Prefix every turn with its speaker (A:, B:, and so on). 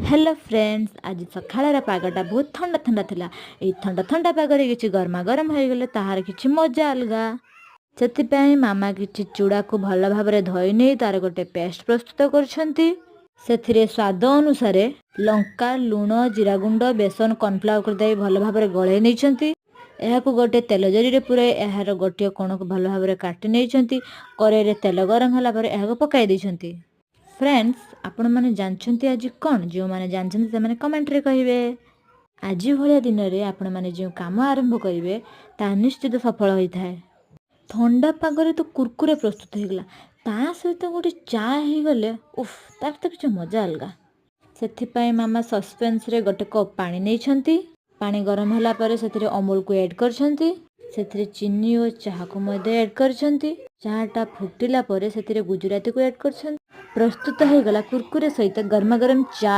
A: Hello friends, आज सकाळर पागटा बहुत ठंडा ठंडा थिला। ए ठंडा ठंडा पागरे किछि गरमा गरम हो गले ताहार किछि मजा अलगा। ସେଥିପାଇଁ ମାମା କିଛି ଚୁଡ଼ାକୁ ଭଲ ଭାବରେ ଧୋଇ ନେଇ ତାର ଗୋଟେ ପେଷ୍ଟ ପ୍ରସ୍ତୁତ କରୁଛନ୍ତି। ସେଥିରେ ସ୍ୱାଦ ଅନୁସାରେ ଲଙ୍କା, ଲୁଣ, ଜିରା ଗୁଣ୍ଡ, ବେସନ, କର୍ଣ୍ଣଫ୍ଲାୱାର ଦେଇ ଭଲ ଭାବରେ ଗୋଳେଇ ନେଇଛନ୍ତି। ଏହାକୁ ଗୋଟେ ତେଲ ଜରିରେ ପୁରାଇ ଏହାର ଗୋଟିଏ କୋଣକୁ ଭଲ ଭାବରେ କାଟି ନେଇଛନ୍ତି। କରେଇରେ ତେଲ ଗରମ ହେଲା ପରେ ଏହାକୁ ପକାଇ ଦେଇଛନ୍ତି। फ्रेंड्स, आपण माने जानछंती आज कौन जो माने जानछंती से माने कमेंट रे कहिबे। आज भलिया दिन रे आपण माने जो काम आरंभ करिवे ता निश्चित सफल होई थाए। ठंडा पागरे तो कुरकुरे प्रस्तुत हो गला, ता सहित गोटे चा ही गले उफ, तार तो किछ मजा अलगा। सेथिपाई मामा सस्पेंस रे गोटे कप पानी नै छंती। पानी गरम होला परे सेथिरे अमूल को ऐड करछंती। सेथिरे चीनी और चाहा को मध्य ऐड करछंती। चाहाटा फुटिला परे सेथिरे गुजराती को ऐड करछंती। प्रस्तुत हो गला कुरकुरे सहित गरमा गरम चा।